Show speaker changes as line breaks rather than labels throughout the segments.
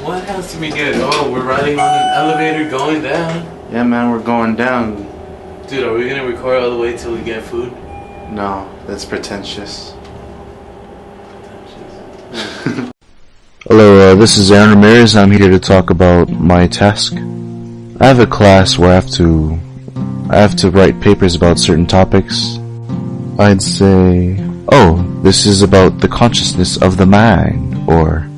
What has to be good? Oh, we're riding on an elevator going down.
Yeah, man, we're going down.
Dude, are we gonna record all the way till we get food?
No, that's pretentious.
Hello, this is Aaron Ramirez. I'm here to talk about my task. I have a class where I have to write papers about certain topics. I'd say, oh, this is about the consciousness of the mind, or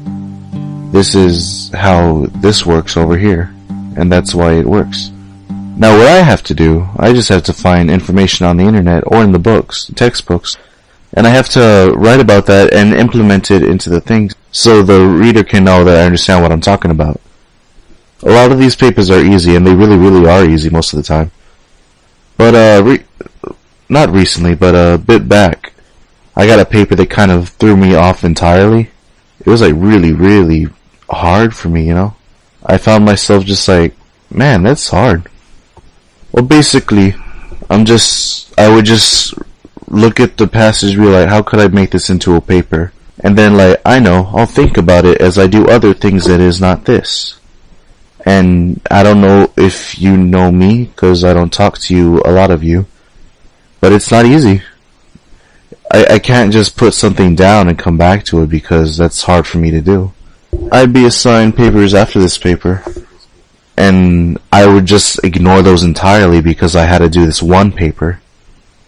this is how this works over here, and that's why it works. Now what I have to do, I just have to find information on the internet or in the books, textbooks, and I have to write about that and implement it into the thing so the reader can know that I understand what I'm talking about. A lot of these papers are easy, and they really are easy most of the time. But not recently, but a bit back, I got a paper that kind of threw me off entirely. It was like really hard for me, you know? I found myself just like, man, that's hard. Well, basically, I would just look at the passage and be like, how could I make this into a paper? And then like, I know, I'll think about it as I do other things that is not this. And I don't know if you know me, cause I don't talk to you, a lot of you. But it's not easy. I can't just put something down and come back to it because that's hard for me to do. I'd be assigned papers after this paper, and I would just ignore those entirely because I had to do this one paper.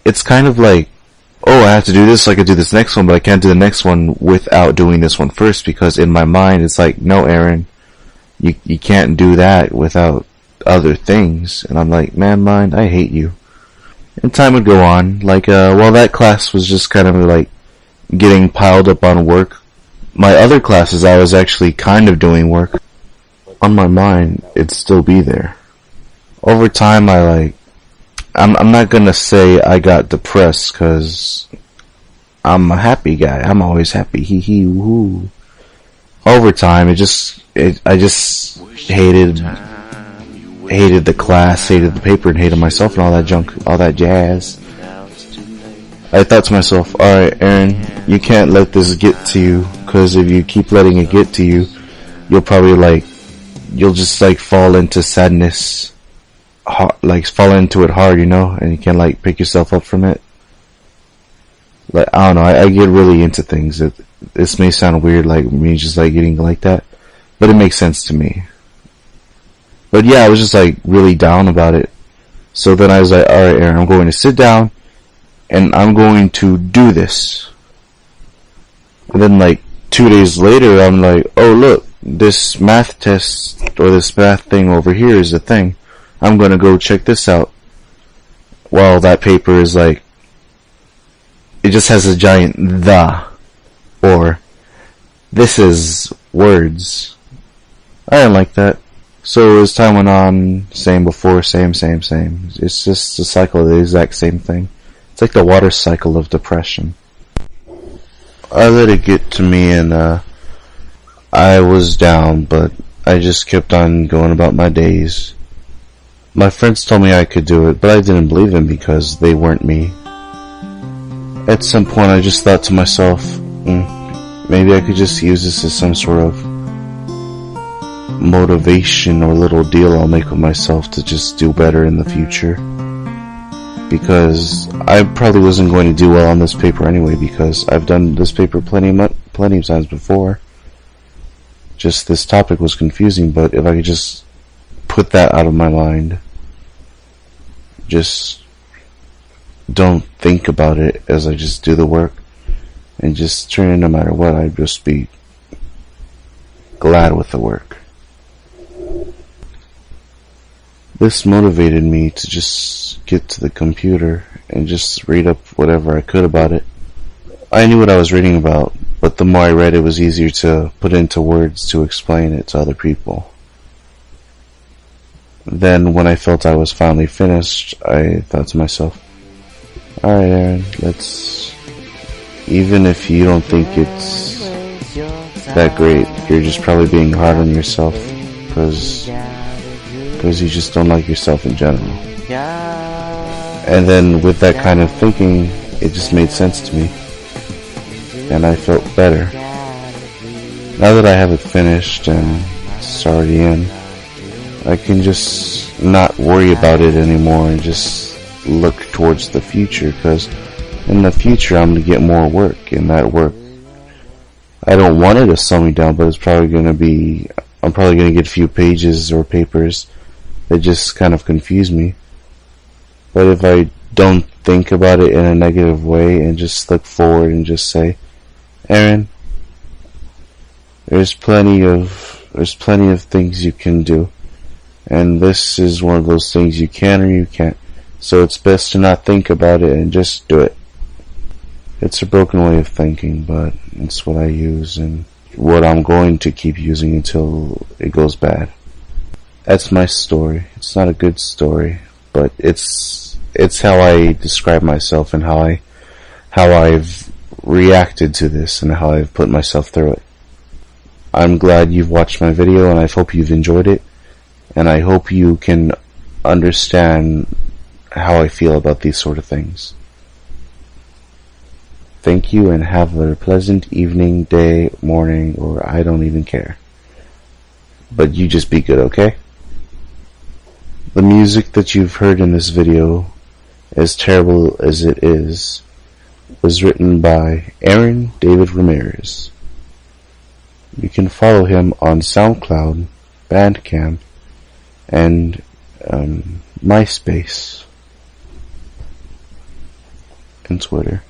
It's kind of like, oh, I have to do this, so I could do this next one, but I can't do the next one without doing this one first, because in my mind it's like, no, Aaron, you can't do that without other things. And I'm like, man, mind, I hate you. And time would go on, like, while that class was just kind of like getting piled up on work, my other classes I was actually kind of doing work. On my mind, it'd still be there. Over time, I'm not gonna say I got depressed, cause I'm a happy guy. I'm always happy. Hee hee woo. Over time, I just hated the class, hated the paper, and hated myself and all that junk, all that jazz. I thought to myself, alright, Aaron, you can't let this get to you, cause if you keep letting it get to you, you'll just fall into sadness, fall into it hard, you know, and you can't pick yourself up from it. I don't know, I get really into things. This may sound weird, me just getting like that, but it makes sense to me. But yeah, I was just really down about it. So then I was like, alright, Aaron, I'm going to sit down and I'm going to do this. And then 2 days later, I'm like, oh look, this math test or this math thing over here is a thing. I'm gonna go check this out. Well, that paper is it just has a giant the, or this is words. I didn't like that. So as time went on, same before, same. It's just a cycle of the exact same thing. It's like the water cycle of depression. I let it get to me, and I was down, but I just kept on going about my days. My friends told me I could do it, but I didn't believe them because they weren't me. At some point I just thought to myself, maybe I could just use this as some sort of motivation or little deal I'll make with myself to just do better in the future. Because I probably wasn't going to do well on this paper anyway, because I've done this paper plenty of times before. Just this topic was confusing, but if I could just put that out of my mind, just don't think about it as I just do the work, and just turn it no matter what, I'd just be glad with the work. This motivated me to just get to the computer and just read up whatever I could about it. I knew what I was reading about, but the more I read, it was easier to put into words to explain it to other people. Then, when I felt I was finally finished, I thought to myself, alright, Aaron, even if you don't think it's that great, you're just probably being hard on yourself, because you just don't like yourself in general. And then with that kind of thinking, it just made sense to me, and I felt better. Now that I have it finished and it's already in. I can just not worry about it anymore and just look towards the future, because in the future I'm going to get more work, and that work, I don't want it to slow me down, but it's probably going to be, I'm probably going to get a few pages or papers that just kind of confuse me. But if I don't think about it in a negative way and just look forward and just say, Aaron, there's plenty of things you can do, and this is one of those things you can or you can't, so it's best to not think about it and just do it. It's a broken way of thinking, but it's what I use and what I'm going to keep using until it goes bad. That's my story. It's not a good story, but it's how I describe myself and how I've reacted to this and how I've put myself through it. I'm glad you've watched my video, and I hope you've enjoyed it, and I hope you can understand how I feel about these sort of things. Thank you, and have a pleasant evening, day, morning, or I don't even care. But you just be good, okay? The music that you've heard in this video, as terrible as it is, was written by Aaron David Ramirez. You can follow him on SoundCloud, Bandcamp, and MySpace, and Twitter.